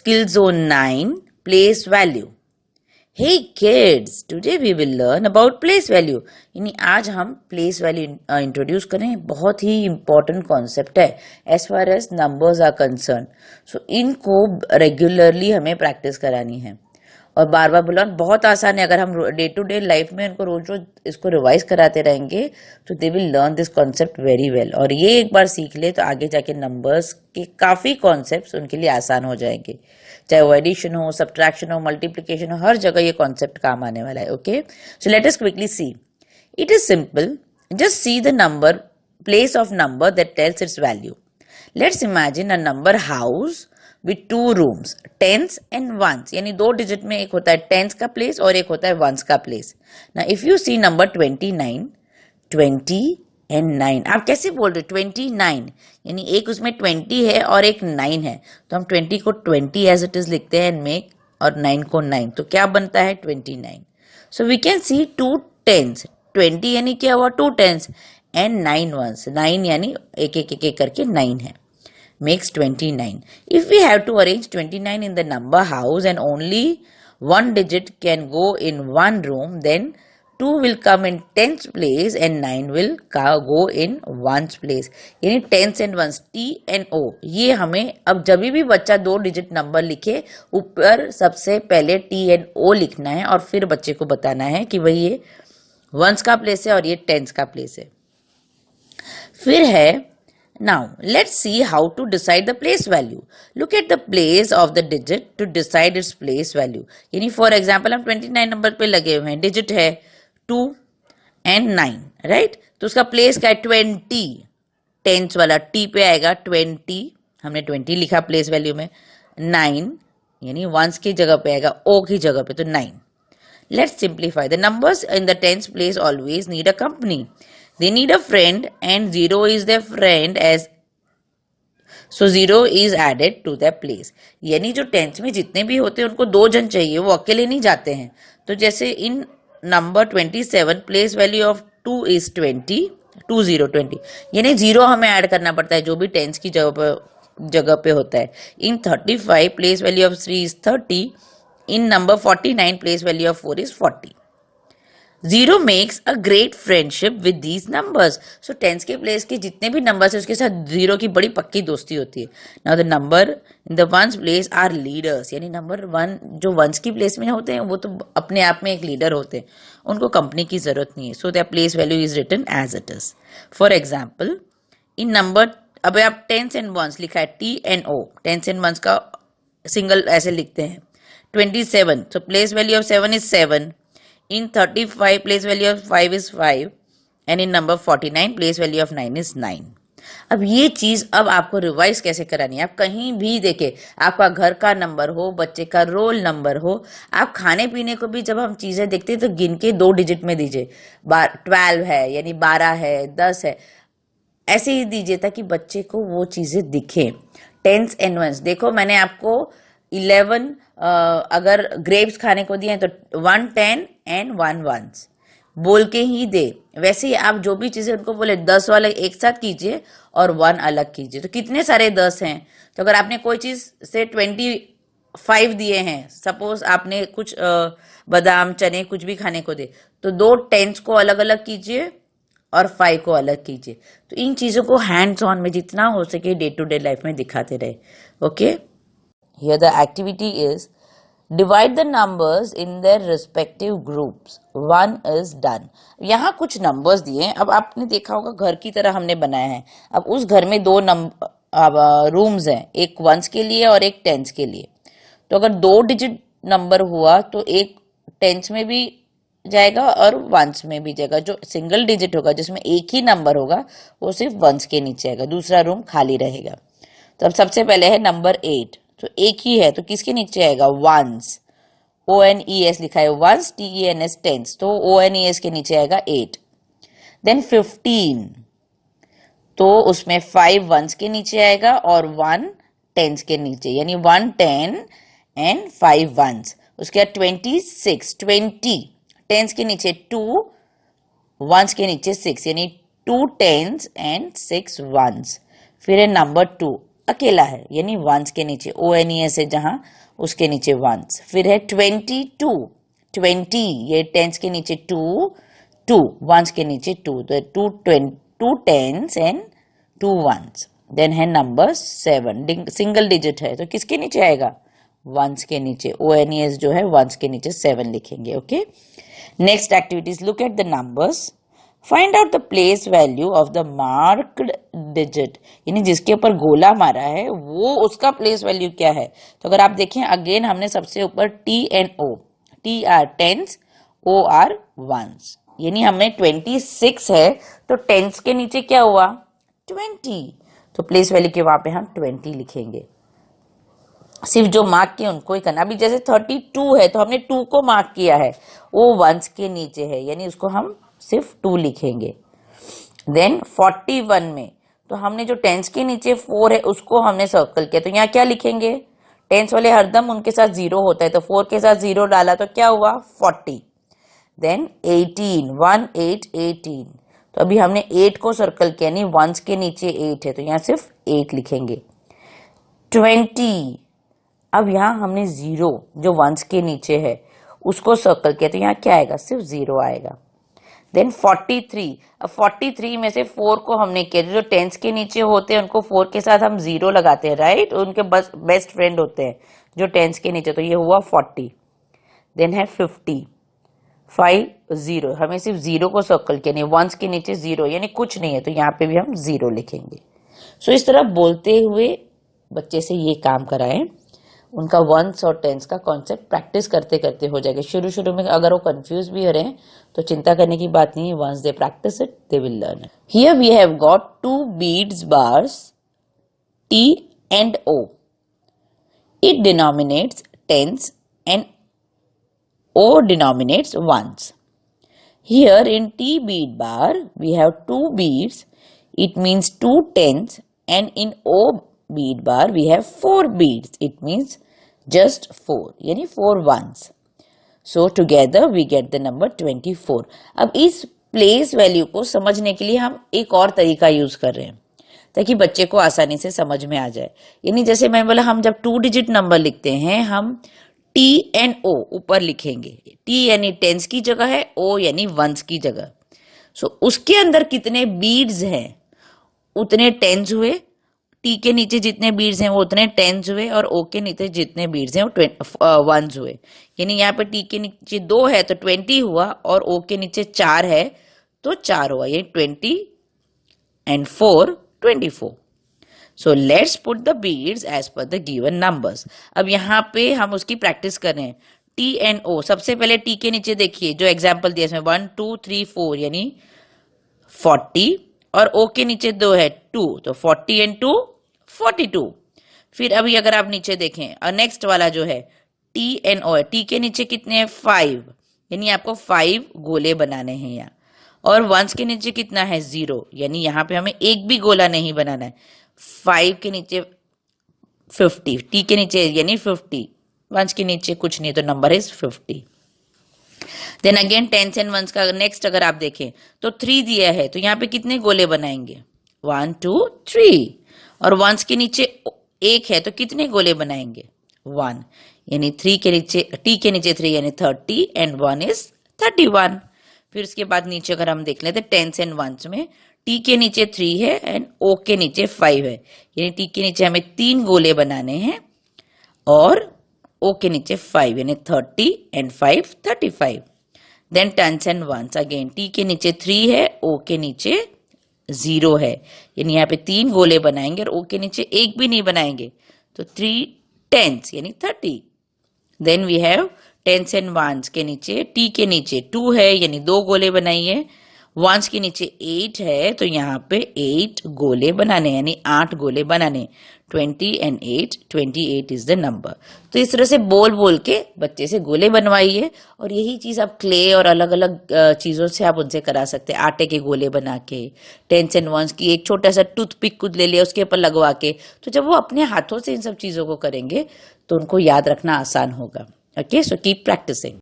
skill zone 9, place value. Hey kids, today we will learn about place value. यानी आज हम place value introduce करें. बहुत ही important concept है as far as numbers are concerned. So इनको regularly हमें practice करानी है और बार बार बोला. बहुत आसान है. अगर हम डे टू डे लाइफ में इनको रोज रोज इसको रिवाइज कराते रहेंगे तो दे will learn this concept very well. और ये एक बार सीख ले तो आगे जाके नंबर्स के काफी कॉन्सेप्ट्स उनके लिए आसान हो जाएंगे. चाहे वो एडिशन हो, सब्ट्रैक्शन हो, मल्टीप्लिकेशन हो, हर जगह ये कॉन्सेप्ट काम आने वाला है. Okay, so let us quickly see. It is simple. Just see the number, place of number that tells it's value. Let's imagine a number house with two rooms, tens and ones. यानी दो digit में एक होता है tense का place और एक होता है वंस का प्लेस. ना if you see number 29, 20 and 9, आप कैसे बोल रहे हो 29? यानी एक उसमें 20 है और एक 9 है, तो हम 20 को 20 एज इट इज लिखते हैं मेक, और 9 को 9, तो क्या बनता है 29. So we can see two tens. 20 यानी क्या हुआ, टू टेंस, एंड 9 वंस. 9 यानी एक एक एक एक करके 9 है, makes 29. If we have to arrange 29 in the number house and only one digit can go in one room, then 2 will come in tens place and 9 will go in ones place. यानी tens and ones, T and O. ये हमें अब जब भी बच्चा दो digit number लिखे ऊपर सबसे पहले T and O लिखना है और फिर बच्चे को बताना है कि भाई ये वंस का प्लेस है और ये टेंस का प्लेस है. फिर है now let's see how to decide the place value. Look at the place of the digit to decide its place value. यानी for example हम 29 नंबर पे लगे हुए हैं, डिजिट है 2 and 9, राइट? तो उसका प्लेस क्या है 20. टेंस वाला T पे आएगा 20, हमने 20 लिखा प्लेस वैल्यू में. 9 यानी वंस की जगह पे आएगा O की जगह पे, तो 9. Let's simplify. The numbers in the tens place always need a company. They need a friend and 0 is their friend, as so 0 is added to their place. यानी जो टेंस में जितने भी होते हैं उनको दो जन चाहिए, वो अकेले नहीं जाते हैं. तो जैसे in number 27 place value of 2 is 20, 20, यानी 0 हमें ऐड करना पड़ता है जो भी टेंस की जगह पे होता है. इन 35 place value of 3 is 30. In number 49 place value of 4 is 40. 0 makes a great friendship with these numbers. So tens के प्लेस के जितने भी नंबर्स है उसके साथ 0 की बड़ी पक्की दोस्ती होती है. Now the number in the ones place are leaders. यानी नंबर 1 जो वंस की प्लेस में होते हैं वो तो अपने आप में एक लीडर होते हैं, उनको कंपनी की जरूरत नहीं है. So their place value is written as it is. For example, in number, अब आप टेंस एंड वंस लिखा है T and O, tens and once का सिंगल ऐसे लिखते हैं. 27, so place value of 7 is 7. In 35 place value of 5 is 5 and in number 49 place value of 9 is 9. अब ये चीज अब आपको रिवाइज कैसे करानी है. आप कहीं भी देखे, आपका घर का नंबर हो, बच्चे का रोल नंबर हो, आप खाने पीने को भी जब हम चीजें देखते हैं तो गिन के दो डिजिट में दीजिए. 12 है यानी 12 है, 10 है, ऐसे ही दीजिए ताकि बच्चे को वो चीजें दिखे. टेंस एंड वंस देखो, मैंने आपको 11 अगर ग्रेप्स खाने को दिए तो 1 10 and 1 ones बोल के ही दे. वैसे ही आप जो भी चीजें उनको बोले 10 वाले एक साथ कीजिए और 1 अलग कीजिए. तो कितने सारे 10 हैं. तो अगर आपने कोई चीज से 25 दिए हैं, सपोज आपने कुछ बादाम चने कुछ भी खाने को दे, तो दो टेंस को अलग अलग कीजिए और 5 को अलग कीजिए. तो इन चीजों को हैंड्स ऑन में जितना हो सके डे टू डे लाइफ में दिखाते रहे. Okay, here the activity is divide the numbers in their respective groups. 1 is done. यहाँ कुछ नंबर्स दिए हैं. अब आपने देखा होगा घर की तरह हमने बनाया है. अब उस घर में दो रूम्स हैं, एक वंस के लिए और एक टेंस के लिए. तो अगर दो डिजिट नंबर हुआ तो एक टेंस में भी जाएगा और वंस में भी जाएगा. जो सिंगल डिजिट होगा जिसमें एक ही नंबर होगा वो सिर्फ वंस के नीचे आएगा, दूसरा रूम खाली रहेगा. तो अब सबसे पहले है नंबर 8, तो एक ही है तो किसके नीचे आएगा, वंस. ONES लिखा है, वंस TENS टेंस, तो ONES के नीचे आएगा 8. देन 15, तो उसमें 5 वंस के नीचे आएगा और 1 टेंस के नीचे, यानी 1 10 एंड 5 वंस. उसके बाद 26, 20 टेंस के नीचे 2 वंस के नीचे 6, यानी 2 टेंस एंड 6 वंस. फिर है नंबर 2, अकेला है, यानी वंस के नीचे ONES है जहां, उसके नीचे वंस। फिर है 22, 20, ये टेंस के नीचे 2, 2 वंस के नीचे 2, तो 2 टेंस एंड 2 वंस। देन है नंबर 7, सिंगल डिजिट है तो किसके नीचे आएगा, वंस के नीचे। ONES जो है वंस के नीचे 7 लिखेंगे। Okay, next activities, look at the numbers, find out the place value of the marked digit, यानी जिसके ऊपर गोला मारा है वो उसका प्लेस वैल्यू क्या है। तो अगर आप देखें अगेन हमने सबसे ऊपर T and O, T are tens, O are once, यानी हमें 26 है तो टेंस के नीचे क्या हुआ 20, तो प्लेस वैल्यू के वहां पे हम 20 लिखेंगे। सिर्फ जो मार्क किए उनको ही करना। अभी जैसे 32 है तो हमने 2 को मार्क किया है, वो वंस के नीचे है, यानी उसको हम सिर्फ 2 लिखेंगे। देन 41 में तो हमने जो टेंस के नीचे 4 है उसको हमने सर्कल किया, तो यहाँ क्या लिखेंगे, टेंस वाले हरदम उनके साथ 0 होता है, तो 4 के साथ 0 डाला तो क्या हुआ 40। देन 18, 1 8 18, तो अभी हमने 8 को सर्कल किया, यानी वंस के नीचे 8 है तो यहाँ सिर्फ 8 लिखेंगे। 20, अब यहाँ हमने 0 जो वंस के नीचे है उसको सर्कल किया, तो यहाँ क्या आएगा, सिर्फ 0 आएगा। देन 43, अब 43 में से 4 को हमने किया, जो टेंस के नीचे होते हैं उनको 4 के साथ हम 0 लगाते हैं, राइट, उनके बस बेस्ट फ्रेंड होते हैं जो टेंस के नीचे, तो ये हुआ 40। देन है 50, 5 0, हमें सिर्फ 0 को सर्कल किया, नहीं वंस के नीचे 0 यानी कुछ नहीं है, तो यहाँ पे भी हम 0 लिखेंगे। सो इस तरह बोलते हुए बच्चे से ये काम कराएं, उनका वंस और टेंस का कॉन्सेप्ट प्रैक्टिस करते करते हो जाएगा। शुरू शुरू में अगर वो कंफ्यूज भी हो रहे हैं तो चिंता करने की बात नहीं है, once they practice it they will learn it. Here we have got 2 beads bars T and O. It denominates tens and O denominates ones. Here in T bead bar we have 2 beads, it means 2 tens, and in O bead bar we have 4 beads, it means just 4, यानी 4 ones. So together we get the number 24. अब इस place value को समझने के लिए हम एक और तरीका यूज कर रहे हैं ताकि बच्चे को आसानी से समझ में आ जाए। यानी जैसे मैं बोला हम जब 2 डिजिट नंबर लिखते हैं हम T and O ऊपर लिखेंगे, T यानी टेंस की जगह है, O यानी वंस की जगह। सो उसके अंदर कितने बीड्स हैं उतने टेंस हुए, T के नीचे जितने बीड्स हैं वो उतने टेंस हुए, और O के नीचे जितने बीड्स हैं वो वंस हुए। यानी यहाँ पे T के नीचे 2 है तो 20 हुआ, और O के नीचे 4 है तो 4 हुआ, ये 20 and 4 24. So let's put the beads as per the given numbers. अब यहाँ पे हम उसकी प्रैक्टिस कर रहे हैं। T and O, सबसे पहले T के नीचे देखिए जो एग्जाम्पल दिया इसमें 1 2 3 4 यानी 40, और O के नीचे 2 है 2, तो 40 and 2 42। फिर अभी अगर आप नीचे देखें और नेक्स्ट वाला जो है T and O है, T के नीचे कितने हैं 5, यानी आपको 5 गोले बनाने हैं यहाँ, और वंस के नीचे कितना है 0, यानी यहाँ पे हमें एक भी गोला नहीं बनाना है। 5 के नीचे 50, T के नीचे यानी 50, वंस के नीचे कुछ नहीं तो number is 50। Then again tens and once का नेक्स्ट अगर आप देखें तो 3 दिया है, तो यहाँ पे कितने गोले बनाएंगे 1 2 3, और वंस के नीचे 1 है तो कितने गोले बनाएंगे 1, यानी 3 के नीचे T के नीचे 3 यानी 30 एंड 1 इज 31। फिर उसके बाद नीचे अगर हम देख लेते टेंस एंड वंस में T के नीचे 3 है एंड O के नीचे 5 है, यानी T के नीचे हमें 3 गोले बनाने हैं, और O के नीचे 5 यानी 30 and 5 35। Then tens and once again T के नीचे 3 है, O के नीचे 0 है, यानी यहाँ पे 3 गोले बनाएंगे और O के नीचे 1 भी नहीं बनाएंगे, तो 3 टेंस यानी 30। Then we have tens and once के नीचे T के नीचे 2 है यानी 2 गोले बनाइए, वंस के नीचे 8 है तो यहाँ पे 8 गोले बनाने यानी 8 गोले बनाने, 20 एंड 8 28 इज द नंबर। तो इस तरह से बोल बोल के बच्चे से गोले बनवाइए, और यही चीज आप क्ले और अलग अलग चीजों से आप उनसे करा सकते हैं। आटे के गोले बना के, टेंस एंड वंस की एक छोटा सा टूथपिक खुद ले लिया उसके ऊपर लगवा के, तो जब वो अपने हाथों से इन सब चीजों को करेंगे तो उनको याद रखना आसान होगा। Okay, so keep practising.